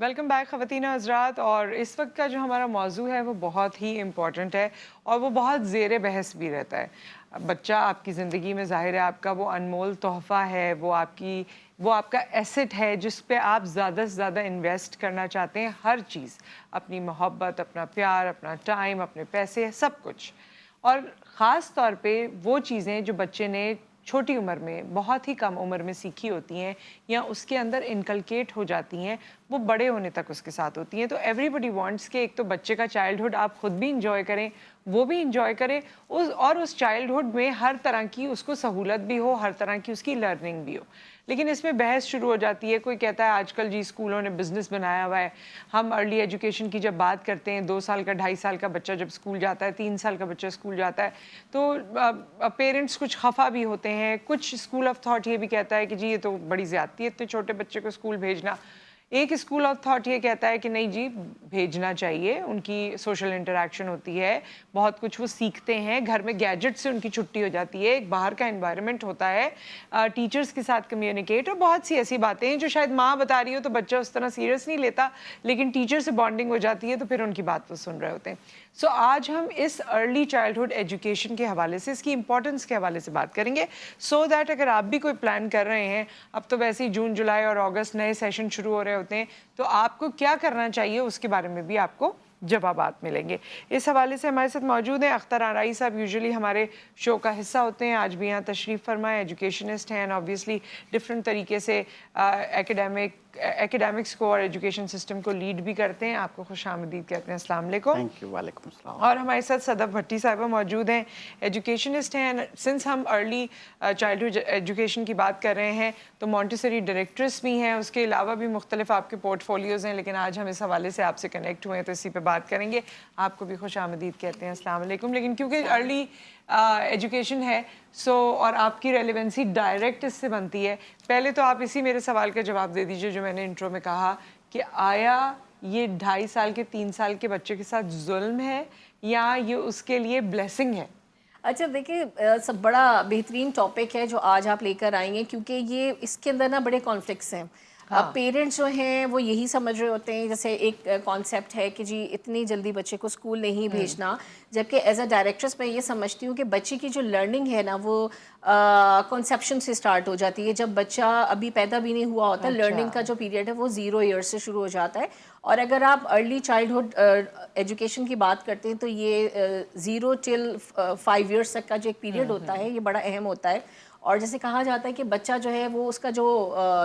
Welcome back ख़वातीन हज़रात। और इस वक्त का जो हमारा मौजू है वो बहुत ही इम्पॉर्टेंट है और वो बहुत ज़ेर बहस भी रहता है। बच्चा आपकी ज़िंदगी में ज़ाहिर है आपका वो अनमोल तोहफ़ा है, वो आपका एसेट है जिस पे आप ज़्यादा से ज़्यादा इन्वेस्ट करना चाहते हैं। हर चीज़, अपनी मोहब्बत, अपना प्यार, अपना टाइम, अपने पैसे, सब कुछ। और ख़ास तौर पे वो चीज़ें जो बच्चे ने छोटी उम्र में, बहुत ही कम उम्र में सीखी होती हैं या उसके अंदर इनकलकेट हो जाती हैं, वो बड़े होने तक उसके साथ होती हैं। तो एवरीबडी वांट्स कि एक तो बच्चे का चाइल्डहुड आप खुद भी इंजॉय करें, वो भी इंजॉय करे, उस चाइल्डहुड में हर तरह की उसको सहूलत भी हो, हर तरह की उसकी लर्निंग भी हो। लेकिन इसमें बहस शुरू हो जाती है। कोई कहता है आजकल जी स्कूलों ने बिजनेस बनाया हुआ है। हम अर्ली एजुकेशन की जब बात करते हैं, 2 साल का 2.5 साल का बच्चा जब स्कूल जाता है, 3 साल का बच्चा स्कूल जाता है, तो पेरेंट्स कुछ खफा भी होते हैं। कुछ स्कूल ऑफ थॉट ये भी कहता है कि जी ये तो बड़ी ज़्यादती है इतने छोटे बच्चे को स्कूल भेजना। एक स्कूल ऑफ थॉट ये कहता है कि नहीं जी, भेजना चाहिए, उनकी सोशल इंटरेक्शन होती है, बहुत कुछ वो सीखते हैं, घर में गैजेट से उनकी छुट्टी हो जाती है, एक बाहर का एनवायरनमेंट होता है, टीचर्स के साथ कम्युनिकेट, और बहुत सी ऐसी बातें हैं जो शायद माँ बता रही हो तो बच्चा उस तरह सीरियस नहीं लेता, लेकिन टीचर से बॉन्डिंग हो जाती है तो फिर उनकी बात वो सुन रहे होते हैं। सो आज हम इस अर्ली चाइल्डहुड एजुकेशन के हवाले से, इसकी इंपॉर्टेंस के हवाले से बात करेंगे, सो दैट अगर आप भी कोई प्लान कर रहे हैं, अब तो वैसे ही जून, जुलाई और अगस्त नए सेशन शुरू हो रहे होते हैं, तो आपको क्या करना चाहिए उसके बारे में भी आपको जवाबात मिलेंगे। इस हवाले से हमारे साथ मौजूद हैं अख्तर आराई साहब। यूजुअली हमारे शो का हिस्सा होते हैं, आज भी यहाँ तशरीफ़ फरमाए। एजुकेशनिस्ट हैं, ऑब्वियसली डिफरेंट तरीके से एकेडमिक्स को और एजुकेशन सिस्टम को लीड भी करते हैं। आपको खुशामदीद कहते हैं। अस्सलाम वालेकुम। Thank you. वालेकुम अस्सलाम। और हमारे साथ सदफ भट्टी साहिबा मौजूद हैं, एजुकेशनिस्ट हैं। सिंस हम अर्ली चाइल्डहुड एजुकेशन की बात कर रहे हैं तो मॉन्टेसरी डायरेक्ट्रेस भी हैं, उसके अलावा भी मुख्तलिफ आपके पोर्टफोलियोज़ हैं, लेकिन आज हम इस हवाले से आपसे कनेक्ट हुए हैं तो इसी पे बात करेंगे। आपको भी खुशामदीद कहते हैं। अस्सलाम वालेकुम। लेकिन क्योंकि अर्ली एजुकेशन है और आपकी रेलेवेंसी डायरेक्ट इससे बनती है, पहले तो आप इसी मेरे सवाल का जवाब दे दीजिए जो मैंने इंट्रो में कहा कि आया ये 2.5 साल के 3 साल के बच्चे के साथ जुल्म है या ये उसके लिए ब्लेसिंग है? अच्छा देखिए, सब बड़ा बेहतरीन टॉपिक है जो आज आप लेकर आएंगे, क्योंकि ये इसके अंदर ना बड़े कॉन्फ्लिक्ट्स हैं। पेरेंट्स जो हैं वो यही समझ रहे होते हैं, जैसे एक कॉन्सेप्ट है कि जी इतनी जल्दी बच्चे को स्कूल नहीं भेजना, जबकि एज अ डायरेक्ट्रेस मैं ये समझती हूँ कि बच्चे की जो लर्निंग है ना वो कॉन्सेप्शन से स्टार्ट हो जाती है। जब बच्चा अभी पैदा भी नहीं हुआ होता, लर्निंग का जो पीरियड है वो 0 ईयर्स से शुरू हो जाता है। और अगर आप अर्ली चाइल्डहुड एजुकेशन की बात करते हैं तो ये 0 till 5 ईयर्स तक का जो एक पीरियड होता है ये बड़ा अहम होता है। और जैसे कहा जाता है कि बच्चा जो है वो उसका जो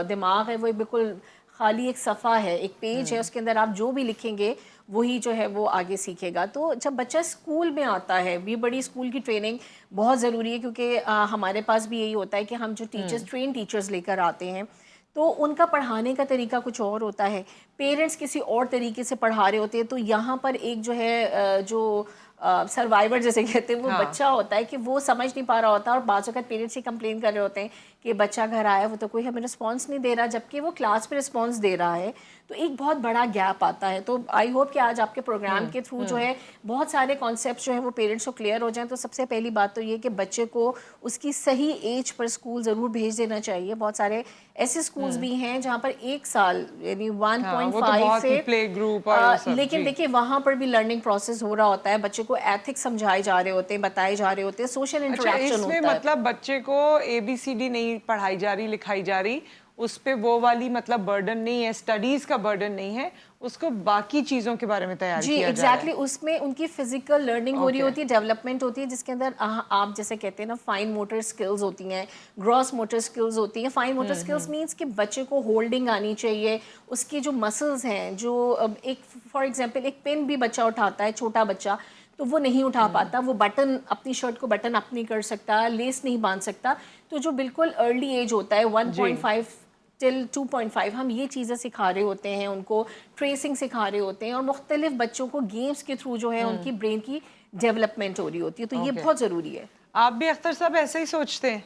दिमाग है वो बिल्कुल खाली एक सफ़ा है, एक पेज है, उसके अंदर आप जो भी लिखेंगे वही जो है वो आगे सीखेगा। तो जब बच्चा स्कूल में आता है, भी बड़ी स्कूल की ट्रेनिंग बहुत ज़रूरी है, क्योंकि हमारे पास भी यही होता है कि हम जो ट्रेन टीचर्स लेकर आते हैं तो उनका पढ़ाने का तरीका कुछ और होता है, पेरेंट्स किसी और तरीके से पढ़ा रहे होते हैं। तो यहाँ पर एक जो है जो सर्वाइवर जैसे कहते हैं वो बच्चा होता है कि वो समझ नहीं पा रहा होता, और बाज़ वक़्त पेरेंट्स ही कंप्लेन कर रहे होते हैं कि बच्चा घर आया वो तो कोई हमें रिस्पांस नहीं दे रहा, जबकि वो क्लास में रिस्पांस दे रहा है। तो एक बहुत बड़ा गैप आता है। तो आई होप कि आज आपके प्रोग्राम के थ्रू जो है बहुत सारे कॉन्सेप्ट जो है वो पेरेंट्स को क्लियर हो जाएं। तो सबसे पहली बात तो ये कि बच्चे को उसकी सही एज पर स्कूल ज़रूर भेज देना चाहिए। बहुत सारे ऐसे स्कूल्स भी हैं जहाँ पर 1 साल यानी 1.5 से प्ले ग्रुप लेकिन देखिए वहाँ पर भी लर्निंग प्रोसेस हो रहा होता है, बच्चे को एथिक्स समझाए जा रहे होते हैं, बताए जा रहे होते हैं, सोशल इंटरेक्शन होता है। मतलब बच्चे को ABCD नहीं पढ़ाई जा रही, लिखाई जा रही, उस पे वो वाली मतलब बर्डन नहीं है, स्टडीज का बर्डन नहीं है, उसको बाकी चीजों के बारे में तैयार किया जा रहा है। एग्जैक्टली, उसमें उनकी फिजिकल लर्निंग हो रही होती है, डेवलपमेंट होती है, जिसके अंदर आप जैसे कहते हैं ना फाइन मोटर स्किल्स होती हैं, ग्रॉस मोटर स्किल्स होती हैं। फाइन मोटर स्किल्स मीन्स कि बच्चे को होल्डिंग आनी चाहिए, उसकी जो मसल्स हैं, जो एक फॉर एग्जांपल एक पेन भी बच्चा उठाता है, छोटा बच्चा, तो वो नहीं उठा पाता, वो बटन अपनी शर्ट को बटन अप नहीं कर सकता, लेस नहीं बांध सकता। तो जो बिल्कुल अर्ली एज होता है 1.5 till 2.5 हम ये चीज़ें सिखा रहे होते हैं, उनको ट्रेसिंग सिखा रहे होते हैं, और मुख्तलिफ बच्चों को गेम्स के थ्रू जो है उनकी ब्रेन की डेवलपमेंट हो रही होती है। तो ये बहुत ज़रूरी है। आप भी अख्तर साहब ऐसे ही सोचते हैं?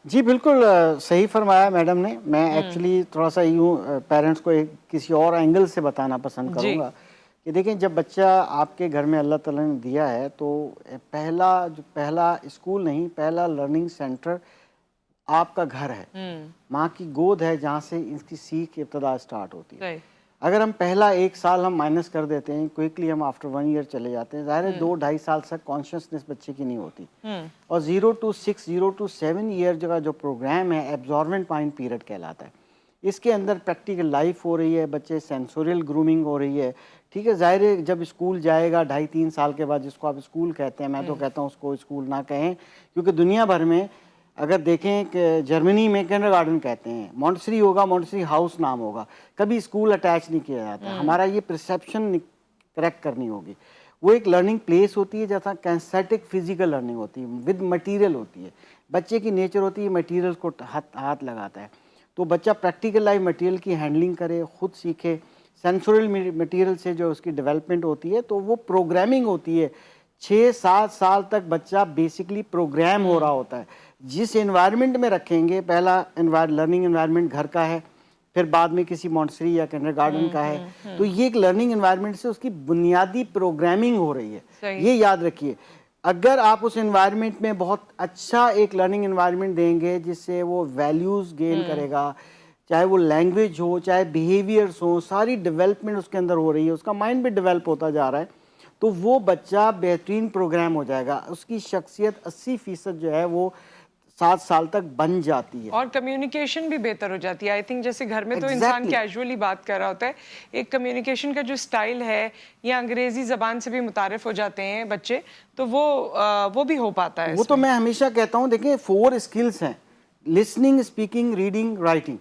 जी बिल्कुल सही फरमाया मैडम ने। मैं एक्चुअली थोड़ा सा यूँ पेरेंट्स को किसी और एंगल से बताना पसंद करूँगा कि देखें, जब बच्चा आपके घर में अल्लाह ताला ने दिया है तो पहला स्कूल नहीं, पहला लर्निंग सेंटर आपका घर है, माँ की गोद है, जहाँ से इसकी सीख इब्तदा स्टार्ट होती है। अगर हम पहला 1 साल हम माइनस कर देते हैं, क्विकली हम आफ्टर 1 ईयर चले जाते हैं, ज़ाहिर है 2-2.5 साल तक कॉन्शियसनेस बच्चे की नहीं होती। और 0 to 6, 0 to 7 ईयर का जो प्रोग्राम है एब्जॉर्वेंट माइंड पीरियड कहलाता है। इसके अंदर प्रैक्टिकल लाइफ हो रही है, बच्चे सेंसोरियल ग्रूमिंग हो रही है, ठीक है। ज़ाहिर है जब स्कूल जाएगा 2.5-3 साल के बाद, जिसको आप स्कूल कहते हैं, मैं तो कहता हूँ उसको स्कूल ना कहें, क्योंकि दुनिया भर में अगर देखें कि जर्मनी में किंडरगार्टन कहते हैं, मॉन्टेसरी होगा, मॉन्टेसरी हाउस नाम होगा, कभी स्कूल अटैच नहीं किया जाता। हमारा ये परसेप्शन करेक्ट करनी होगी। वो एक लर्निंग प्लेस होती है, जैसा कैंसेटिक फिजिकल लर्निंग होती है, विद मटेरियल होती है। बच्चे की नेचर होती है मटेरियल को हाथ लगाता है, तो बच्चा प्रैक्टिकल लाइफ मटेरियल की हैंडलिंग करे, खुद सीखे। सेंसोरियल मटेरियल से जो उसकी डेवलपमेंट होती है, तो वो प्रोग्रामिंग होती है। 6-7 साल तक बच्चा बेसिकली प्रोग्राम हो रहा होता है। जिस एनवायरनमेंट में रखेंगे, पहला लर्निंग एनवायरनमेंट घर का है, फिर बाद में किसी मॉन्टेसरी या किंडरगार्टन का है, तो ये एक लर्निंग एनवायरनमेंट से उसकी बुनियादी प्रोग्रामिंग हो रही है। ये याद रखिए, अगर आप उस एनवायरनमेंट में बहुत अच्छा एक लर्निंग एनवायरनमेंट देंगे जिससे वो वैल्यूज़ गेन करेगा, चाहे वो लैंग्वेज हो, चाहे बिहेवियर्स हो, सारी डेवलपमेंट उसके अंदर हो रही है, उसका माइंड भी डेवलप होता जा रहा है, तो वो बच्चा बेहतरीन प्रोग्राम हो जाएगा। उसकी शख्सियत 80% जो है वो 7 साल तक बन जाती है, और कम्युनिकेशन भी बेहतर हो जाती है। आई थिंक जैसे घर में तो इंसान कैजुअली बात कर रहा होता है, एक कम्युनिकेशन का जो स्टाइल है, या अंग्रेजी ज़बान से भी मुतारिफ हो जाते हैं बच्चे, तो वो भी हो पाता है। वो तो मैं हमेशा कहता हूँ, देखिए 4 स्किल्स हैं, listening, speaking, reading, writing.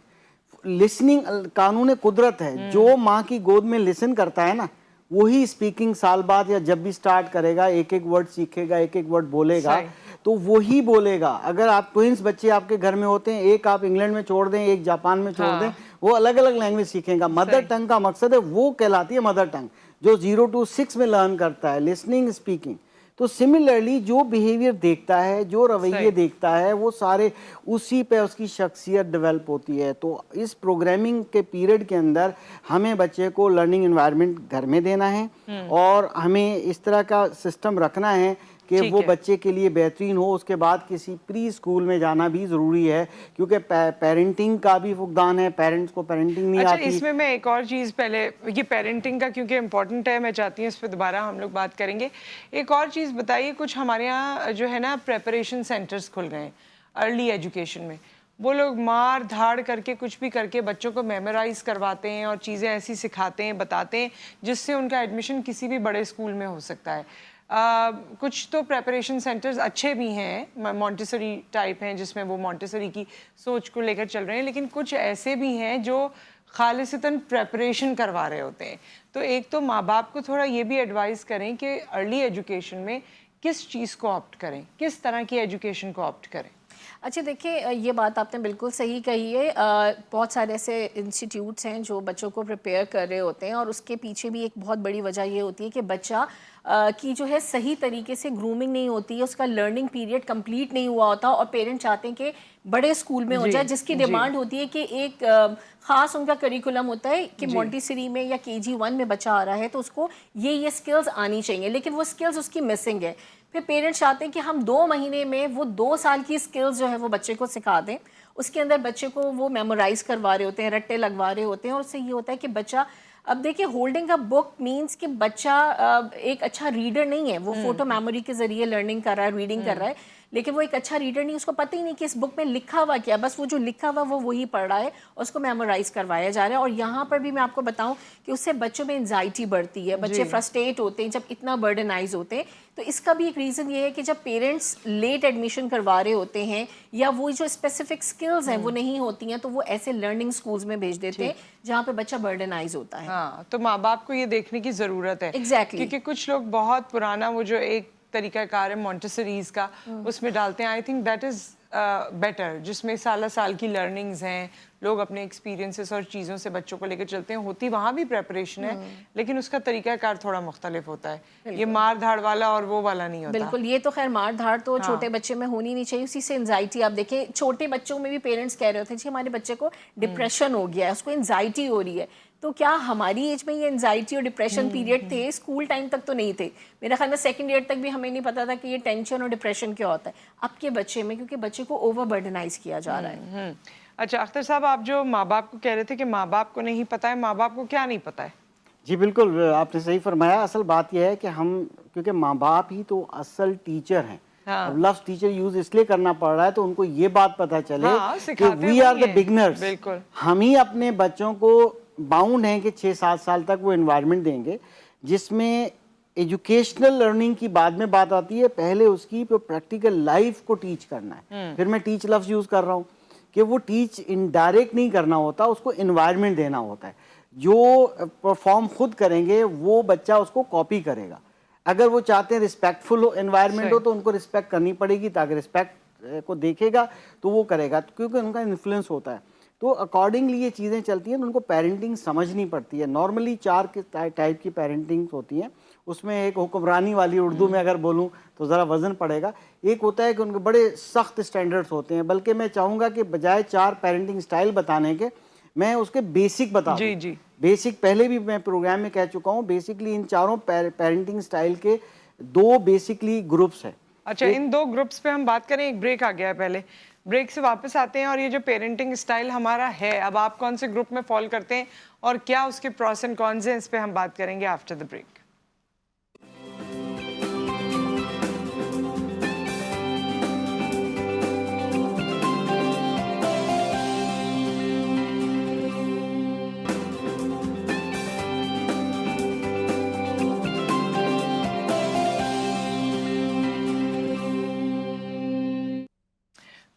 Listening कानून कुदरत है, जो माँ की गोद में लिसन करता है ना, वही स्पीकिंग साल बाद या जब भी स्टार्ट करेगा, एक एक वर्ड सीखेगा, एक एक वर्ड बोलेगा, तो वही बोलेगा। अगर आप ट्विंस बच्चे आपके घर में होते हैं, एक आप इंग्लैंड में छोड़ दें, एक जापान में छोड़ दें, वो अलग अलग लैंग्वेज सीखेगा। मदर टंग का मकसद है, वो कहलाती है मदर टंग, जो 0 to 6 में लर्न करता है, लिसनिंग, स्पीकिंग। तो सिमिलरली जो बिहेवियर देखता है, जो रवैये देखता है, वो सारे उसी पे उसकी शख्सियत डेवलप होती है। तो इस प्रोग्रामिंग के पीरियड के अंदर हमें बच्चे को लर्निंग एनवायरनमेंट घर में देना है, और हमें इस तरह का सिस्टम रखना है कि वो बच्चे के लिए बेहतरीन हो। उसके बाद किसी प्री स्कूल में जाना भी ज़रूरी है, क्योंकि पेरेंटिंग का भी फुकदान है, पेरेंट्स को पेरेंटिंग नहीं आती। इसमें मैं एक और चीज़, पहले ये पेरेंटिंग का क्योंकि इम्पोर्टेंट है, मैं चाहती हूँ इस पर दोबारा हम लोग बात करेंगे। एक और चीज़ बताइए, कुछ हमारे यहाँ जो है ना प्रेपरेशन सेंटर्स खुल गए हैं अर्ली एजुकेशन में, वो लोग मार धाड़ करके कुछ भी करके बच्चों को मेमोराइज करवाते हैं और चीज़ें ऐसी सिखाते हैं, बताते हैं, जिससे उनका एडमिशन किसी भी बड़े स्कूल में हो सकता है। कुछ तो प्रेपरेशन सेंटर्स अच्छे भी हैं, मॉन्टेसरी टाइप हैं, जिसमें वो मॉन्टेसरी की सोच को लेकर चल रहे हैं, लेकिन कुछ ऐसे भी हैं जो खालिसतन प्रेपरेशन करवा रहे होते हैं। तो एक तो माँ बाप को थोड़ा ये भी एडवाइस करें कि अर्ली एजुकेशन में किस चीज़ को ऑप्ट करें, किस तरह की एजुकेशन को ऑप्ट करें। अच्छा देखिए, ये बात आपने बिल्कुल सही कही है। बहुत सारे ऐसे इंस्टीट्यूट्स हैं जो बच्चों को प्रिपेयर कर रहे होते हैं, और उसके पीछे भी एक बहुत बड़ी वजह ये होती है कि बच्चा की जो है सही तरीके से ग्रूमिंग नहीं होती है, उसका लर्निंग पीरियड कंप्लीट नहीं हुआ होता, और पेरेंट चाहते हैं कि बड़े स्कूल में हो जाए, जिसकी डिमांड होती है कि एक ख़ास उनका करिकुलम होता है कि मॉन्टेसरी में या KG1 में बच्चा आ रहा है तो उसको ये स्किल्स आनी चाहिए, लेकिन वो स्किल्स उसकी मिसिंग है। फिर पेरेंट्स चाहते हैं कि हम 2 महीने में वो 2 साल की स्किल्स जो है वो बच्चे को सिखा दें। उसके अंदर बच्चे को वो मेमोराइज करवा रहे होते हैं, रट्टे लगवा रहे होते हैं, और उससे ये होता है कि बच्चा, अब देखिए होल्डिंग अ बुक मींस कि बच्चा एक अच्छा रीडर नहीं है, वो फोटो मेमोरी के जरिए लर्निंग कर रहा है, रीडिंग कर रहा है, लेकिन वो एक अच्छा रीडर नहीं, उसको पता ही नहीं कि इस बुक में लिखा हुआ क्या, बस वो जो लिखा हुआ वो वही पढ़ रहा है और उसको मेमोराइज करवाया जा रहा है। और यहाँ पर भी मैं आपको बताऊं कि उससे बच्चों में एंजाइटी बढ़ती है, बच्चे फ्रस्ट्रेट होते हैं जब इतना बर्डनाइज होते हैं। तो इसका भी एक रीज़न ये है कि जब पेरेंट्स लेट एडमिशन करवा रहे होते हैं या वो जो स्पेसिफिक स्किल्स हैं वो नहीं होती हैं, तो वो ऐसे लर्निंग स्कूल्स में भेज देते हैं जहाँ पे बच्चा बर्डनाइज होता है। हाँ, तो माँ बाप को ये देखने की ज़रूरत है। Exactly. क्योंकि कुछ लोग बहुत पुराना वो जो एक तरीकाकार है मॉन्टेसरीज का, उसमें डालते हैं। I think that is better, जिसमें साल की लर्निंग्स हैं, लोग अपने एक्सपीरियंसेस और चीज़ों से बच्चों को लेकर चलते हैं। होती वहाँ भी प्रेपरेशन है, लेकिन उसका तरीकाकार थोड़ा मुख्तलिफ होता है। ये मार धाड़ वाला और वो वाला नहीं होता। बिल्कुल, ये तो खैर मार धाड़ तो छोटे बच्चे में होनी नहीं चाहिए, उसी से एंजाइटी। आप देखें छोटे बच्चों में भी पेरेंट्स कह रहे होते हैं जी हमारे बच्चे को डिप्रेशन हो गया है, उसको एंजाइटी हो रही है। तो क्या हमारी एज में ये एंजाइटी और डिप्रेशन पीरियड थे? स्कूल टाइम तक तो नहीं थे, मेरा ख्याल में 2nd ईयर तक भी हमें नहीं पता था कि ये टेंशन और डिप्रेशन क्या होता है। अब के बच्चे में, क्योंकि बच्चे को ओवर बर्डनाइज किया जा रहा है। اچھا اختر صاحب، آپ جو ماں باپ کو کہہ رہے تھے کہ ماں باپ کو نہیں پتہ ہے، ماں باپ کو کیا نہیں پتہ ہے؟ جی بالکل، آپ نے صحیح فرمایا. اصل بات یہ ہے کہ ہم کیونکہ ماں باپ ہی تو اصل ٹیچر ہیں. ہاں اب لفظ ٹیچر یوز اس لیے کرنا پڑ رہا ہے تو ان کو یہ بات پتہ چلے ہاں، کہ سکھاتے وی آر وہی دا ہیں، بگنرس. بالکل. ہم ہی اپنے بچوں کو باؤنڈ ہیں کہ 6-7 سال تک وہ انوائرمنٹ دیں گے جس میں ایجوکیشنل لرننگ کی بعد میں بات آتی ہے. پہلے اس کی پریکٹیکل لائف کو ٹیچ کرنا ہے. پھر میں ٹیچ لفظ یوز کر رہا ہوں کہ وہ ٹیچ انڈائریکٹ نہیں کرنا ہوتا، اس کو انوائرمنٹ دینا ہوتا ہے. جو پرفارم خود کریں گے وہ بچہ اس کو کاپی کرے گا. اگر وہ چاہتے ہیں رسپیکٹفل انوائرمنٹ ہو تو ان کو رسپیکٹ کرنی پڑے گی، تاکہ رسپیکٹ کو دیکھے گا تو وہ کرے گا، کیونکہ ان کا انفلوئنس ہوتا ہے. تو اکارڈنگلی یہ چیزیں چلتی ہیں. ان کو پیرنٹنگ سمجھنی پڑتی ہے. نارملی 4 ٹائپ کی پیرنٹنگ ہوتی ہیں. اس میں ایک حکمرانی والی، اردو میں اگر بولوں تو ذرا وزن پڑے گا. ایک ہوتا ہے کہ ان کے بڑے سخت سٹینڈرڈز ہوتے ہیں، بلکہ میں چاہوں گا کہ بجائے 4 پیرنٹنگ سٹائل بتانے کے میں اس کے بیسک بتا دوں. جی جی. بیسک پہلے بھی میں پروگرام میں کہہ چکا ہوں. بیسکلی ان چاروں پیرنٹنگ سٹائل کے 2 بیسکلی گروپس ہیں. اچھا، ان 2 گروپس پہ ہم بات کریں. ایک بریک آ گیا ہے، پہلے بریک سے واپس آتے ہیں. اور یہ جو پیرنٹنگ سٹائل ہمارا ہے، اب آپ کون سے گروپ میں فال کرتے ہیں اور کیا اس کے پروس اینڈ کونز ہیں، اس پہ ہم بات کریں گے after the break.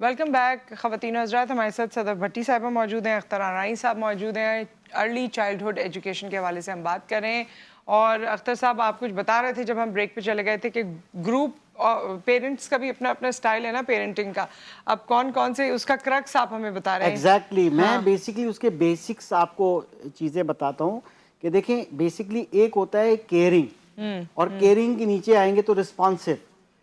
Welcome back خواتین و حضرات. ہمارے ساتھ صدر بھٹی صاحبہ موجود ہیں، اختر آنائی صاحب موجود ہیں. ارلی چائلڈہڈ ایجوکیشن کے حوالے سے ہم بات کر رہے ہیں. اور اختر صاحب، آپ کچھ بتا رہے تھے جب ہم بریک پہ چلے گئے تھے کہ گروپ پیرنٹس کا بھی اپنا اپنا سٹائل ہے نا پیرنٹنگ کا. اب کون کون سے اس کا کرکس آپ ہمیں بتا رہے ہیں. ایگزیکٹلی میں بیسکلی اس کے بیسکس آپ کو چیزیں بتاتا ہوں کہ دیکھیں بیسکلی ایک ہوتا ہے کیئرنگ، اور کیئرنگ کے نیچے آئیں گے تو رسپانسو.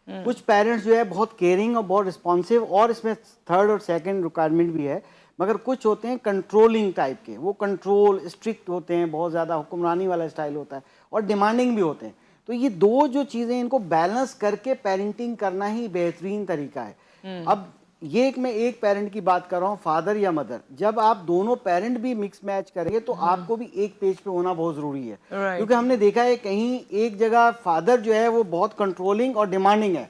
کچھ پیرنٹس جو ہے بہت کیئرنگ اور بہت رسپانسو، اور اس میں 3rd اور 2nd ریکوائرمنٹ بھی ہے. مگر کچھ ہوتے ہیں کنٹرولنگ ٹائپ کے، وہ کنٹرول اسٹرکٹ ہوتے ہیں، بہت زیادہ حکمرانی والا سٹائل ہوتا ہے، اور ڈیمانڈنگ بھی ہوتے ہیں. تو یہ 2 جو چیزیں ان کو بیلنس کر کے پیرنٹنگ کرنا ہی بہترین طریقہ ہے. اب یہ میں ایک پیرنٹ کی بات کر رہا ہوں، فادر یا مدر. جب آپ دونوں پیرنٹ بھی مکس میچ کریں گے تو آپ کو بھی ایک پیج پہ ہونا بہت ضروری ہے. کیونکہ ہم نے دیکھا ہے کہیں ایک جگہ فادر جو ہے وہ بہت کنٹرولنگ اور ڈیمانڈنگ ہے،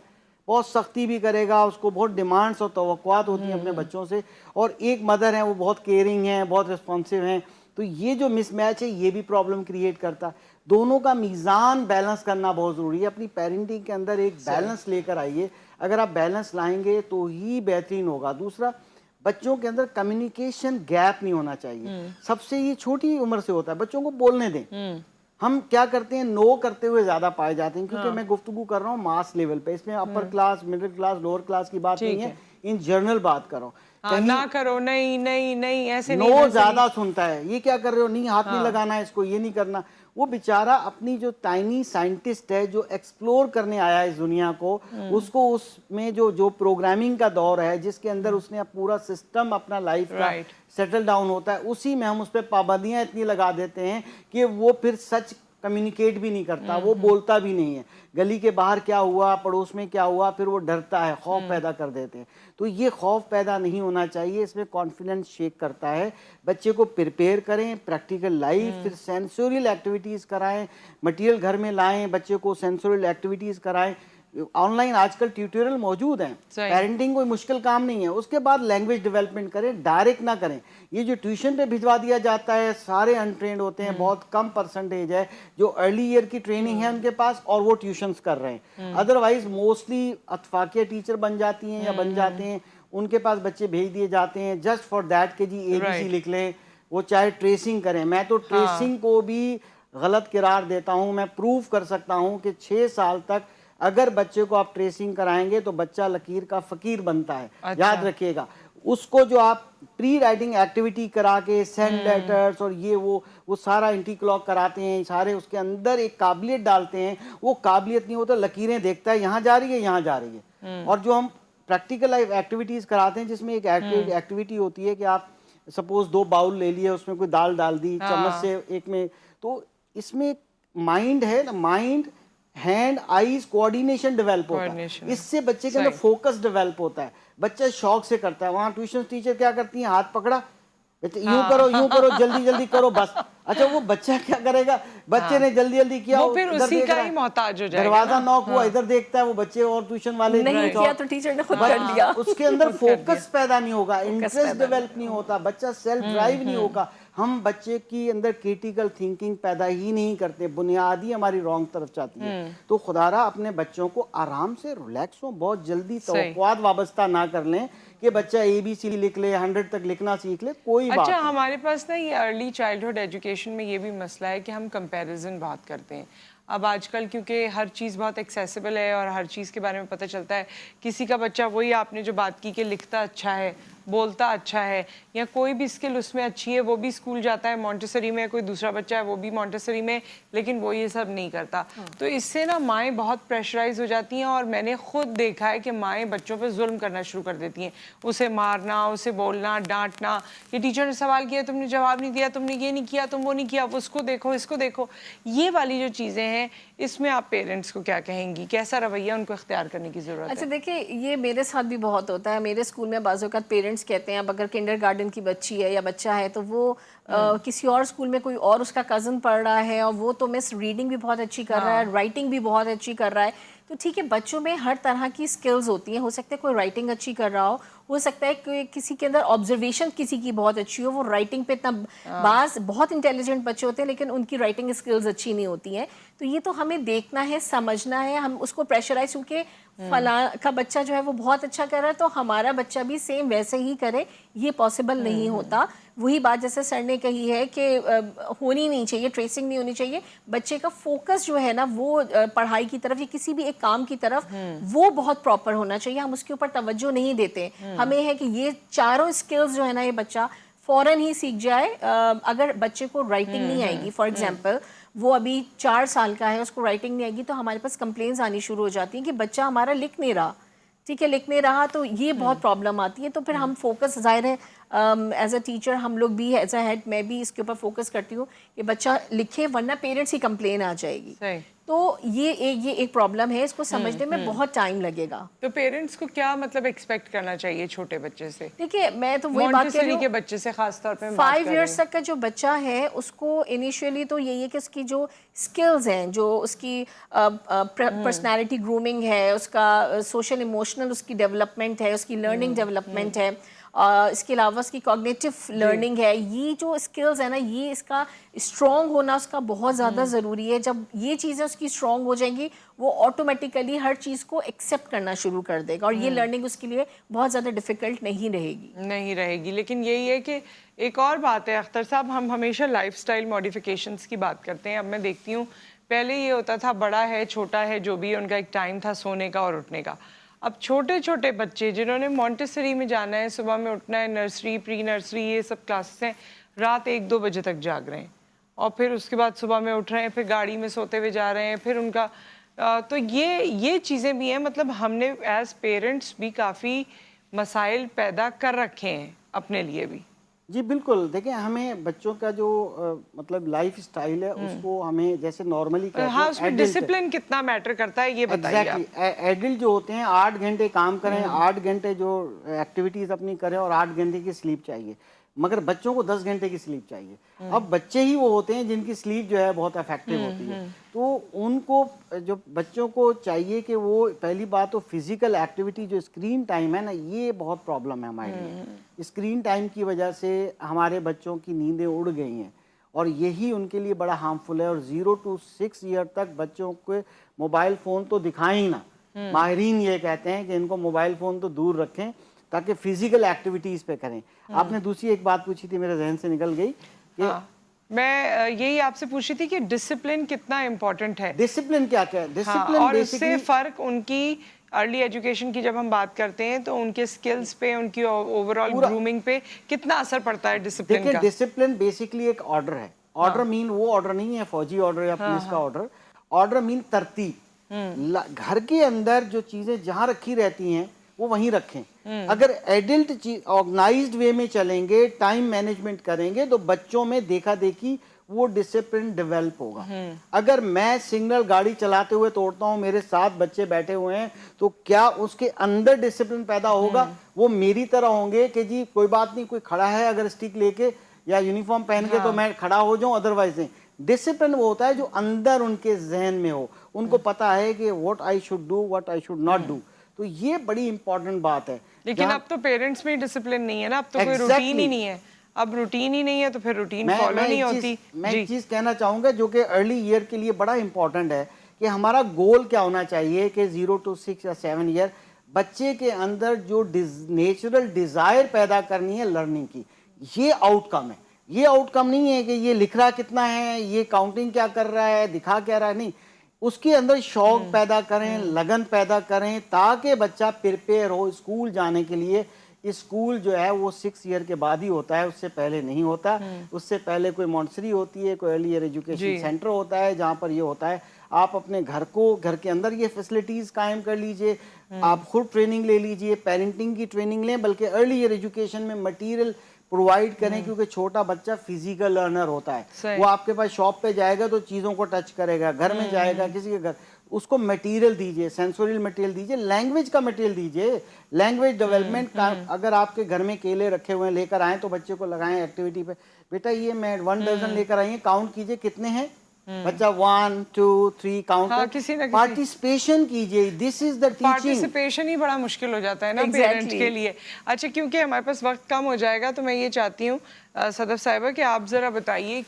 بہت سختی بھی کرے گا، اس کو بہت ڈیمانڈس اور توقعات ہوتی ہیں اپنے بچوں سے. اور ایک مدر ہیں وہ بہت کیئرنگ ہیں، بہت رسپانسو ہیں. تو یہ جو مس میچ ہے یہ بھی پرابلم کریٹ کرتا. دونوں کا میزان بیلنس کرنا بہت ضروری ہے. اپنی پیرنٹنگ کے اندر ایک بیلنس لے کر آئیے. اگر آپ بیلنس لائیں گے تو ہی بہترین ہوگا. دوسرا، بچوں کے اندر کمیونیکیشن گیپ نہیں ہونا چاہیے. سب سے یہ چھوٹی عمر سے ہوتا ہے، بچوں کو بولنے دیں. ہم کیا کرتے ہیں، نو کرتے ہوئے زیادہ پائے جاتے ہیں. کیونکہ میں گفتگو کر رہا ہوں ماس لیول پہ، اس میں upper class, middle class, lower class کی بات نہیں ہے، ان جنرل بات کر رہا ہوں. نہ کرو، نہیں نہیں نہیں، ایسے نو نہیں، زیادہ سنتا ہے. یہ کیا کر رہے ہو، نہیں ہاتھ نہیں لگانا ہے اس کو، یہ نہیں کرنا. وہ بیچارہ اپنی جو ٹائنی سائنٹسٹ ہے جو ایکسپلور کرنے آیا ہے اس دنیا کو، اس کو اس میں جو پروگرامنگ کا دور ہے جس کے اندر اس نے پورا سسٹم اپنا لائف کا سیٹل ڈاؤن ہوتا ہے، اسی میں ہم اس پہ پابندیاں اتنی لگا دیتے ہیں کہ وہ پھر سچ کمیونیکیٹ بھی نہیں کرتا، وہ بولتا بھی نہیں ہے. گلی کے باہر کیا ہوا، پڑوس میں کیا ہوا، پھر وہ ڈرتا ہے، خوف پیدا کر دیتے ہیں. تو یہ خوف پیدا نہیں ہونا چاہیے. اس میں کانفیڈنس شیک کرتا ہے. بچے کو پریپیئر کریں، پریکٹیکل لائف، پھر سینسوریل ایکٹیویٹیز کرائیں، مٹیریل گھر میں لائیں، بچے کو سینسوریل ایکٹیویٹیز کرائیں. آن لائن آج کل ٹیوٹوریل موجود ہیں. پیرنٹنگ کوئی مشکل کام نہیں ہے. اس کے بعد لینگویج ڈیولپمنٹ کریں، ڈائریکٹ نہ کریں. یہ جو ٹیوشن پہ بھجوا دیا جاتا ہے، سارے انٹرینڈ ہوتے ہیں، بہت کم پرسنٹیج ہے جو ارلی ایئر کی ٹریننگ ہے ان کے پاس اور وہ ٹیوشنز کر رہے ہیں. ادروائز موسٹلی اتفاقیہ ٹیچر بن جاتی ہیں یا بن جاتے ہیں، ان کے پاس بچے بھیج دیے جاتے ہیں جسٹ فار دیٹ کہ جی ABC لکھ لیں. وہ چاہے ٹریسنگ کریں. میں تو ٹریسنگ کو بھی غلط قرار دیتا ہوں. میں پروف کر سکتا ہوں کہ 6 سال تک اگر بچے کو آپ ٹریسنگ کرائیں گے تو بچہ لکیر کا فقیر بنتا ہے. یاد رکھیے گا. اس کو جو آپ پری رائٹنگ ایکٹیویٹی کرا کے سینڈ لیٹرز اور یہ وہ سارا انٹی کلاک کراتے ہیں، سارے اس کے اندر ایک قابلیت ڈالتے ہیں. وہ قابلیت نہیں ہوتا، لکیریں دیکھتا ہے، یہاں جا رہی ہے، یہاں جا رہی ہے. اور جو ہم پریکٹیکل لائف ایکٹیویٹیز کراتے ہیں جس میں ایک ایکٹیویٹی ہوتی ہے کہ آپ سپوز 2 باؤل لے لیے، اس میں کوئی دال ڈال دی چمچ سے ایک میں، تو اس میں مائنڈ ہے نا، mind hand eyes coordination develop होता है, Coordination, इससे बच्चे के अंदर फोकस डेवलप होता है, बच्चा शौक से करता है। वहाँ ट्यूशन टीचर क्या करती हैं, हाथ पकड़ा, यूं करो जल्दी जल्दी करो बस। अच्छा वो बच्चा क्या करेगा, बच्चे ने जल्दी जल्दी किया, वो फिर उसी का ही मोहताज हो जाएगा। दरवाजा नॉक हुआ, इधर देखता है वो बच्चे और ट्यूशन वाले नहीं किया तो टीचर ने खुद कर लिया, उसके अंदर फोकस पैदा नहीं होगा, इंटरेस्ट डेवलप नहीं होता, बच्चा सेल्फ ड्राइव नहीं होगा। हम बच्चे की अंदर क्रिटिकल थिंकिंग पैदा ही नहीं करते, बुनियादी हमारी रॉन्ग तरफ जाती है। तो खुदारा अपने बच्चों को आराम से रिलैक्स हो, बहुत जल्दी तवक्कुआत वाबस्ता ना कर लें कि बच्चा ABC लिख ले, 100 तक लिखना सीख ले, कोई बात अच्छा नहीं। हमारे पास ना ये अर्ली चाइल्डहुड एजुकेशन में ये भी मसला है कि हम कंपैरिजन बहुत करते हैं। अब आजकल क्योंकि हर चीज़ बहुत एक्सेसिबल है और हर चीज़ के बारे में पता चलता है, किसी का बच्चा वही आपने जो बात की कि लिखता अच्छा है, बोलता अच्छा है, या कोई भी स्किल उसमें अच्छी है, वो भी स्कूल जाता है मॉन्टेसरी में, कोई दूसरा बच्चा है वो भी मॉन्टेसरी में, लेकिन वो ये सब नहीं करता। तो इससे ना माएँ बहुत प्रेशराइज हो जाती हैं, और मैंने खुद देखा है कि माएँ बच्चों पे जुल्म करना शुरू कर देती हैं, उसे मारना, उसे बोलना, डांटना, ये टीचर ने सवाल किया तुमने जवाब नहीं दिया, तुमने ये नहीं किया, तुम वो नहीं किया, उसको देखो, इसको देखो। ये वाली जो चीज़ें हैं, इसमें आप पेरेंट्स को क्या कहेंगी, कैसा रवैया उनको इख्तियार करने की ज़रूरत है? अच्छा देखिए, ये मेरे साथ भी बहुत होता है। मेरे स्कूल में बाज़ औक़ात पेरेंट्स कहते हैं, अब अगर किंडरगार्टन की बच्ची है या बच्चा है तो वो किसी और स्कूल में कोई और उसका कज़न पढ़ रहा है और वो तो मिस रीडिंग भी बहुत अच्छी कर रहा है, राइटिंग भी बहुत अच्छी कर रहा है। तो ठीक है, बच्चों में हर तरह की स्किल्स होती हैं, हो सकता है कोई राइटिंग अच्छी कर रहा हो सकता है कि किसी के अंदर ऑब्जर्वेशन किसी की बहुत अच्छी हो, वो राइटिंग पे इतना बाज़ बहुत इंटेलिजेंट बच्चे होते हैं लेकिन उनकी राइटिंग स्किल्स अच्छी नहीं होती हैं। तो ये तो हमें देखना है, समझना है, हम उसको प्रेशराइज, क्योंकि फला का बच्चा जो है वो बहुत अच्छा कर रहा है तो हमारा बच्चा भी सेम वैसे ही करे, ये पॉसिबल नहीं होता। वही बात जैसे सर ने कही है कि होनी नहीं चाहिए, ट्रेसिंग नहीं होनी चाहिए, बच्चे का फोकस जो है ना वो पढ़ाई की तरफ या किसी भी एक काम की तरफ वो बहुत प्रॉपर होना चाहिए। हम उसके ऊपर तवज्जो नहीं देते, हमें है कि ये चारों स्किल्स जो है ना ये बच्चा फौरन ही सीख जाए। अगर बच्चे को राइटिंग नहीं आएगी, फॉर एग्जांपल वो अभी 4 साल का है, उसको राइटिंग नहीं आएगी, तो हमारे पास कंप्लेंट्स आनी शुरू हो जाती हैं कि बच्चा हमारा लिख नहीं रहा, ठीक है, लिख नहीं रहा, तो ये बहुत प्रॉब्लम आती है। तो फिर हम फोकस, जाहिर है एज अ टीचर हम लोग भी, एज अ हेड मैं भी इसके ऊपर फोकस करती हूँ कि बच्चा लिखे, वरना पेरेंट्स की कंप्लेन आ जाएगी। सही। तो ये एक प्रॉब्लम है, इसको समझने में बहुत टाइम लगेगा। तो पेरेंट्स को क्या मतलब एक्सपेक्ट करना चाहिए छोटे बच्चे से? देखिए, मैं तो वही बात कर रही हूँ के बच्चे से, खास तौर पे 5 इयर्स तक का जो बच्चा है उसको इनिशियली तो यही है कि उसकी जो स्किल्स हैं, जो उसकी पर्सनालिटी ग्रूमिंग है, उसका सोशल इमोशनल उसकी डेवलपमेंट है, उसकी लर्निंग डेवलपमेंट है, इसके अलावा उसकी कॉग्निटिव लर्निंग है, ये जो स्किल्स है ना, ये इसका स्ट्रॉन्ग होना उसका बहुत ज़्यादा ज़रूरी है। जब ये चीज़ें उसकी स्ट्रॉन्ग हो जाएंगी, वो ऑटोमेटिकली हर चीज़ को एक्सेप्ट करना शुरू कर देगा और ये लर्निंग उसके लिए बहुत ज़्यादा डिफ़िकल्ट नहीं रहेगी। लेकिन यही है कि एक और बात है अख्तर साहब, हम हमेशा लाइफस्टाइल मॉडिफिकेशंस की बात करते हैं। अब मैं देखती हूँ पहले ये होता था बड़ा है छोटा है जो भी, उनका एक टाइम था सोने का और उठने का। अब छोटे छोटे बच्चे जिन्होंने मॉन्टेसरी में जाना है, सुबह में उठना है, नर्सरी, प्री नर्सरी, ये सब क्लासेस हैं, रात 1-2 बजे तक जाग रहे हैं और फिर उसके बाद सुबह में उठ रहे हैं, फिर गाड़ी में सोते हुए जा रहे हैं, फिर उनका तो ये चीज़ें भी हैं। मतलब हमने एज पेरेंट्स भी काफ़ी मसाइल पैदा कर रखे हैं अपने लिए भी। जी बिल्कुल, देखिए हमें बच्चों का जो मतलब लाइफ स्टाइल है उसको हमें जैसे नॉर्मली हाँ, उसमें डिसिप्लिन कितना मैटर करता है ये बताइए आप। एडल्ट जो होते हैं 8 घंटे काम करें, 8 घंटे जो एक्टिविटीज अपनी करें और 8 घंटे की स्लीप चाहिए, मगर बच्चों को 10 घंटे की स्लीप चाहिए। अब बच्चे ही वो होते हैं जिनकी स्लीप जो है बहुत इफेक्टिव होती है, तो उनको जो बच्चों को चाहिए कि वो पहली बात तो फिजिकल एक्टिविटी, जो स्क्रीन टाइम है ना, ये बहुत प्रॉब्लम है हमारे लिए। स्क्रीन टाइम की वजह से हमारे बच्चों की नींदें उड़ गई हैं और यही उनके लिए बड़ा हार्मफुल है। और 0 to 6 ईयर तक बच्चों को मोबाइल फ़ोन तो दिखाएं ही ना। माहिरीन ये कहते हैं कि इनको मोबाइल फ़ोन तो दूर रखें ताकि फिजिकल एक्टिविटीज़ पे करें। आपने दूसरी एक बात पूछी थी, मेरे जहन से निकल गई कि मैं यही आपसे पूछी थी कि डिसिप्लिन कितना इम्पोर्टेंट है। डिसिप्लिन क्या है? डिसिप्लिन और उससे फ़र्क उनकी अर्ली एजुकेशन की जब हम बात करते हैं तो उनके स्किल्स पे, उनकी ओवरऑल ग्रूमिंग पे कितना असर पड़ता है डिसिप्लिन का? डिसिप्लिन बेसिकली एक ऑर्डर है। ऑर्डर मीन वो ऑर्डर नहीं है फौजी ऑर्डर या पुलिस का ऑर्डर। ऑर्डर मीन तरतीब। घर के अंदर जो चीजें जहां रखी रहती हैं वो वहीं रखें। अगर एडल्ट ऑर्गेनाइज्ड वे में चलेंगे, टाइम मैनेजमेंट करेंगे, तो बच्चों में देखा देखी وہ ڈسپلن ڈیولپ ہوگا. اگر میں سگنل گاڑی چلاتے ہوئے توڑتا ہوں, میرے ساتھ بچے بیٹھے ہوئے ہیں, تو کیا اس کے اندر ڈسپلن پیدا ہوگا؟ وہ میری طرح ہوں گے کہ جی کوئی بات نہیں, کوئی کھڑا ہے اگر اسٹک لے کے یا یونیفارم پہن کے تو میں کھڑا ہو جاؤں, ادروائز نہیں. ڈسپلن وہ ہوتا ہے جو اندر ان کے ذہن میں ہو, ان کو پتا ہے کہ what I should do, what I should not do. تو یہ بڑی امپورٹنٹ بات ہے. لیکن اب تو پیرنٹس میں ڈسپلن نہیں ہے نا, اب تو کوئی روٹین ہی نہیں ہے. اب روٹین ہی نہیں ہے تو پھر روٹین فالو نہیں ہوتی. میں ایک چیز کہنا چاہوں گا جو کہ ارلی ایئر کے لیے بڑا امپورٹنٹ ہے, کہ ہمارا گول کیا ہونا چاہیے کہ 0 to 6 یا 7 ایئر بچے کے اندر جو نیچرل ڈیزائر پیدا کرنی ہے لرننگ کی, یہ آؤٹ کم ہے. یہ آؤٹ کم نہیں ہے کہ یہ لکھ رہا کتنا ہے, یہ کاؤنٹنگ کیا کر رہا ہے, دکھا کیا رہا ہے, نہیں. اس کے اندر شوق پیدا کریں, لگن پیدا کریں, تاکہ بچہ پریپیئر ہو اسکول جانے کے لیے. اسکول جو ہے وہ 6 ایئر کے بعد ہی ہوتا ہے, اس سے پہلے نہیں ہوتا. اس سے پہلے کوئی مونٹسری ہوتی ہے, کوئی ارلی ایئر ایجوکیشن سینٹر ہوتا ہے جہاں پر یہ ہوتا ہے. آپ اپنے گھر کے اندر یہ فیسلٹیز قائم کر لیجئے, آپ خود ٹریننگ لے لیجئے, پیرنٹنگ کی ٹریننگ لیں, بلکہ ارلی ایئر ایجوکیشن میں مٹیریل پرووائڈ کریں, کیونکہ چھوٹا بچہ فزیکل لرنر ہوتا ہے. وہ آپ کے پاس شاپ پہ جائے گا تو چیزوں کو ٹچ کرے گا, گھر میں جائے گا کسی کے گھر, اس کو مٹیریل دیجئے, سینسوریل مٹیریل دیجئے, لینگویج کا مٹیریل دیجئے. لینگویج ڈیولپمنٹ کا اگر آپ کے گھر میں کیلے رکھے ہوئے ہیں لے کر آئیں تو بچے کو لگائیں ایکٹیویٹی پہ, بیٹا یہ میں 1 ڈزن لے کر آئی ہیں, کاؤنٹ کیجئے کتنے ہیں. بچہ 1 2 3 کاؤنٹ, پارٹیسپیشن کیجئے. دس از دا ٹیچنگ. پارٹیسپیشن ہی بڑا مشکل ہو جاتا ہے نا پیرنٹ کے لیے. اچھا, کیونکہ ہمارے پاس وقت کم ہو جائے گا تو میں یہ چاہتی ہوں صدف صاحبہ کہ آپ ذرا بتائیے,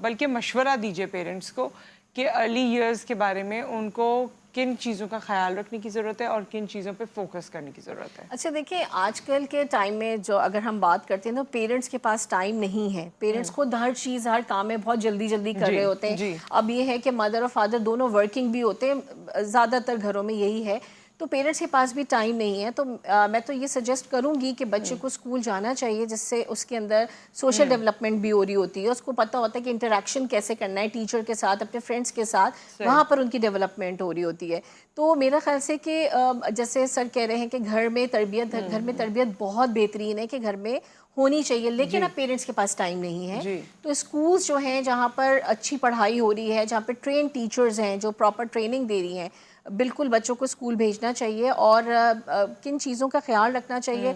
بلکہ مشورہ دیجئے پیرنٹس کو کہ ارلی ایئرز کے بارے میں ان کو کن چیزوں کا خیال رکھنے کی ضرورت ہے اور کن چیزوں پہ فوکس کرنے کی ضرورت ہے. اچھا دیکھیں, آج کل کے ٹائم میں جو اگر ہم بات کرتے ہیں تو پیرنٹس کے پاس ٹائم نہیں ہے. پیرنٹس خود ہر چیز ہر کام میں بہت جلدی کر رہے ہوتے ہیں. اب یہ ہے کہ مدر اور فادر دونوں ورکنگ بھی ہوتے ہیں, زیادہ تر گھروں میں یہی ہے, تو پیرنٹس کے پاس بھی ٹائم نہیں ہے. تو میں تو یہ سجیسٹ کروں گی کہ بچے کو اسکول جانا چاہیے, جس سے اس کے اندر سوشل ڈیولپمنٹ بھی ہو رہی ہوتی ہے, اس کو پتہ ہوتا ہے کہ انٹریکشن کیسے کرنا ہے ٹیچر کے ساتھ, اپنے فرینڈس کے ساتھ, وہاں پر ان کی ڈیولپمنٹ ہو رہی ہوتی ہے. تو میرا خیال سے کہ جیسے سر کہہ رہے ہیں کہ گھر میں تربیت بہت بہترین ہے کہ گھر میں ہونی چاہیے, لیکن اب پیرنٹس کے پاس ٹائم نہیں ہے. تو اسکولز جو ہیں جہاں پر اچھی پڑھائی ہو رہی ہے, جہاں پہ ٹرین ٹیچرز ہیں جو پراپر ٹریننگ دے رہی ہیں, بالکل بچوں کو اسکول بھیجنا چاہیے. اور کن چیزوں کا خیال رکھنا چاہیے,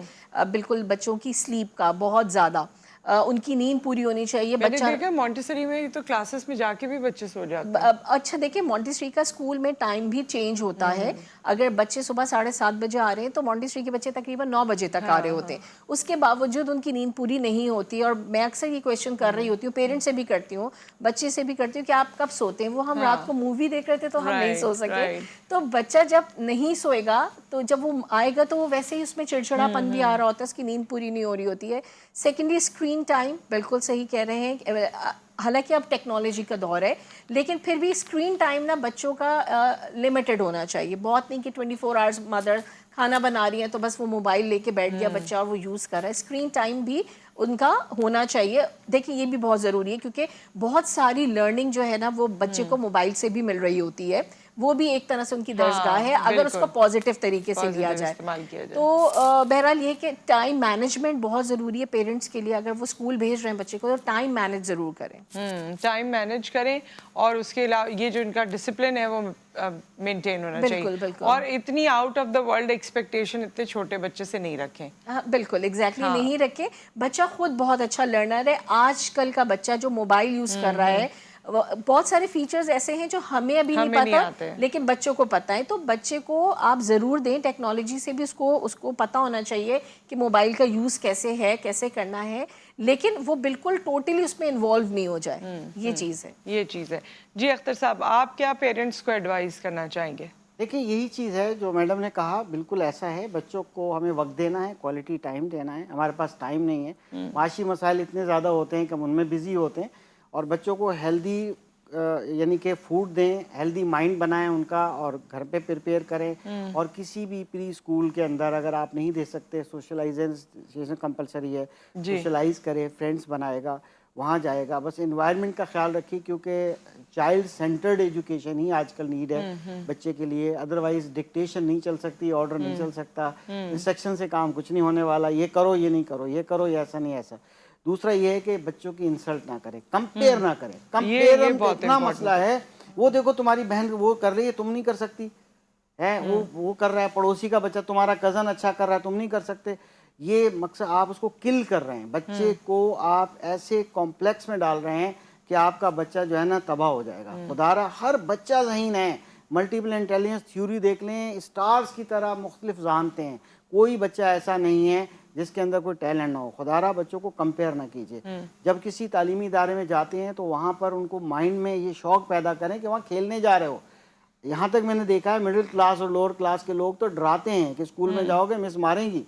بالکل بچوں کی سلیپ کا بہت زیادہ, ان کی نیند پوری ہونی چاہیے. بچہ مونٹیسری میں تو کلاسز میں جا کے بھی بچے سو جاتے ہیں. اچھا دیکھیں, مونٹیسری کا اسکول میں ٹائم بھی چینج ہوتا ہے. اگر بچے صبح 7:30 بجے آ رہے ہیں تو مونٹیسری کے بچے تقریباً 9 بجے تک آ رہے ہوتے ہیں. اس کے باوجود ان کی نیند پوری نہیں ہوتی. اور میں اکثر یہ کویشچن کر رہی ہوتی ہوں, پیرنٹ سے بھی کرتی ہوں, بچے سے بھی کرتی ہوں, کہ آپ کب سوتے ہیں. وہ ہم رات کو مووی دیکھ رہے تھے تو ہم نہیں سو سکے. تو بچہ جب نہیں سوئے گا تو جب وہ آئے گا تو وہ ویسے ہی اس میں چڑچڑا پن بھی آ رہا ہوتا ہے, اس کی نیند پوری نہیں ہو رہی ہوتی ہے. سیکنڈلی اسکرین ٹائم, بالکل صحیح کہہ رہے ہیں, حالانکہ اب ٹیکنالوجی کا دور ہے, لیکن پھر بھی اسکرین ٹائم نا بچوں کا لمیٹڈ ہونا چاہیے. بہت نہیں کہ 24 آورس مدر کھانا بنا رہی ہیں تو بس وہ موبائل لے کے بیٹھ گیا بچہ اور وہ یوز کر رہا ہے. اسکرین ٹائم بھی ان کا ہونا چاہیے. دیکھیں یہ بھی بہت ضروری ہے, کیونکہ بہت ساری لرننگ جو ہے نا وہ بچے کو موبائل سے بھی مل رہی ہوتی ہے. وہ بھی ایک طرح سے ان کی درسگاہ ہے اگر اس کو پازیٹیو طریقے سے لیا جائے. تو بہرحال یہ کہ ٹائم مینجمنٹ بہت ضروری ہے پیرنٹس کے لیے. اگر وہ اسکول بھیج رہے ہیں بچے کو تو ٹائم مینج ضرور کریں. ٹائم مینج کریں, اور اس کے علاوہ یہ جو ان کا ڈسپلن ہے وہ مینٹین ہونا چاہیے. اور اتنی out of the world expectation اتنے چھوٹے بچے سے نہیں رکھیں. بالکل ایگزیکٹلی نہیں رکھیں. بچہ خود بہت اچھا لرنر ہے. آج کل کا بچہ جو موبائل یوز کر رہا ہے, بہت سارے فیچرز ایسے ہیں جو ہمیں ابھی نہیں پتا لیکن بچوں کو پتا ہے. تو بچے کو آپ ضرور دیں, ٹیکنالوجی سے بھی اس کو پتا ہونا چاہیے کہ موبائل کا یوز کیسے ہے, کیسے کرنا ہے, لیکن وہ بالکل ٹوٹلی اس میں انوالو نہیں ہو جائے. یہ چیز ہے. جی اختر صاحب, آپ کیا پیرنٹس کو ایڈوائز کرنا چاہیں گے؟ دیکھیں یہی چیز ہے جو میڈم نے کہا, بالکل ایسا ہے. بچوں کو ہمیں وقت دینا ہے, کوالٹی ٹائم دینا ہے. ہمارے پاس ٹائم نہیں ہے, معاشی مسائل اتنے زیادہ ہوتے ہیں کہ ہم ان میں بزی ہوتے ہیں. اور بچوں کو ہیلدی یعنی کہ فوڈ دیں, ہیلدی مائنڈ بنائیں ان کا, اور گھر پہ پریپیئر کریں. اور کسی بھی پری اسکول کے اندر اگر آپ نہیں دے سکتے, سوشلائزیشن کمپلسری ہے, سوشلائز کرے, فرینڈس بنائے گا, وہاں جائے گا. بس انوائرمنٹ کا خیال رکھیے, کیونکہ چائلڈ سینٹرڈ ایجوکیشن ہی آج کل نیڈ ہے بچے کے لیے. ادروائز ڈکٹیشن نہیں چل سکتی, آرڈر نہیں چل سکتا, انسٹرکشن سے کام کچھ نہیں ہونے والا. یہ کرو, یہ نہیں کرو, یہ کرو, یہ ایسا نہیں ایسا. दूसरा ये है कि बच्चों की इंसल्ट ना करें, कंपेयर ना करें। कंपेयर इतना मसला है, वो देखो तुम्हारी बहन वो कर रही है तुम नहीं कर सकती है, वो कर रहा है, पड़ोसी का बच्चा तुम्हारा कज़न अच्छा कर रहा है तुम नहीं कर सकते। ये मकसद आप उसको किल कर रहे हैं, बच्चे को आप ऐसे कॉम्प्लेक्स में डाल रहे हैं कि आपका बच्चा जो है ना तबाह हो जाएगा। खुदारा हर बच्चा ज़हीन है, मल्टीपल इंटेलिजेंस थ्योरी देख लें, स्टार्स की तरह मुख्तलिफ जानते हैं, कोई बच्चा ऐसा नहीं है जिसके अंदर कोई टैलेंट ना हो। खुदारा बच्चों को कंपेयर ना कीजिए। जब किसी तालीमी इदारे में जाते हैं तो वहाँ पर उनको माइंड में ये शौक़ पैदा करें कि वहाँ खेलने जा रहे हो। यहाँ तक मैंने देखा है मिडिल क्लास और लोअर क्लास के लोग तो डराते हैं कि स्कूल में जाओगे मिस मारेंगी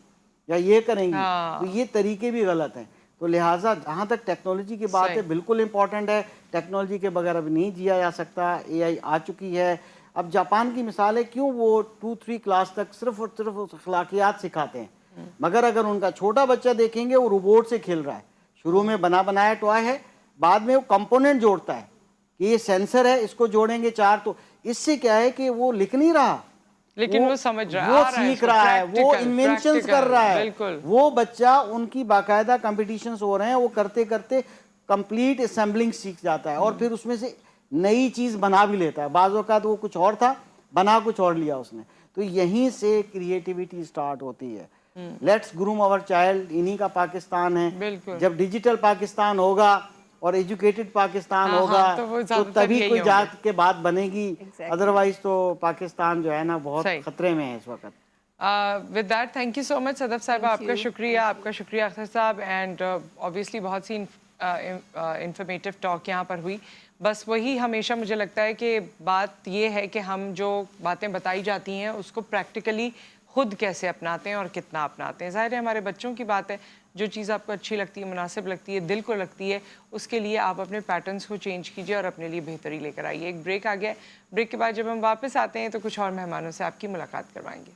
या ये करेंगी, तो ये तरीके भी गलत हैं। तो लिहाजा जहाँ तक टेक्नोलॉजी की बात है बिल्कुल इम्पॉर्टेंट है, टेक्नोलॉजी के बगैर अब नहीं जिया जा सकता। AI आ चुकी है। अब जापान की मिसाल है, क्यों वो 2-3 क्लास तक सिर्फ और सिर्फ अखलाकियात सिखाते हैं, मगर अगर उनका छोटा बच्चा देखेंगे वो रोबोट से खेल रहा है, शुरू में बना बनाया टॉय है, बाद में वो कंपोनेंट जोड़ता है कि ये सेंसर है इसको जोड़ेंगे 4, तो इससे क्या है कि वो लिख नहीं रहा लेकिन वो समझ रहा है, वो सीख रहा है, वो इन्वेंशंस कर रहा है। बिल्कुल। वो बच्चा उनकी बाकायदा कंपटीशंस हो रहे हैं, वो करते करते कंप्लीट असेंबलिंग सीख जाता है और फिर उसमें से नई चीज बना भी लेता है। बाज़ औक़ात वो कुछ और था, बना कुछ और लिया उसने। तो यहीं से क्रिएटिविटी स्टार्ट होती है। लेट्स ग्रूम आवर चाइल्ड, इन्हीं का पाकिस्तान है। जब डिजिटल पाकिस्तान होगा और एजुकेटेड पाकिस्तान होगा तो तभी कोई जात के बात बनेगी, अदरवाइज तो पाकिस्तान जो है ना बहुत खतरे में है इस वक्त। With that thank you so much Sadaf साहब, आपका शुक्रिया अख्तर साहब, एंड ऑब्वियसली बहुत सी इंफॉर्मेटिव टॉक यहाँ पर हुई। बस वही हमेशा मुझे लगता है कि बात ये है कि हम जो बातें बताई जाती हैं उसको प्रैक्टिकली खुद कैसे अपनाते हैं और कितना अपनाते हैं। ज़ाहिर है हमारे बच्चों की बात है, जो चीज़ आपको अच्छी लगती है, मुनासिब लगती है, दिल को लगती है, उसके लिए आप अपने पैटर्न्स को चेंज कीजिए और अपने लिए बेहतरी लेकर आइए। एक ब्रेक आ गया, ब्रेक के बाद जब हम वापस आते हैं तो कुछ और मेहमानों से आपकी मुलाकात करवाएंगे।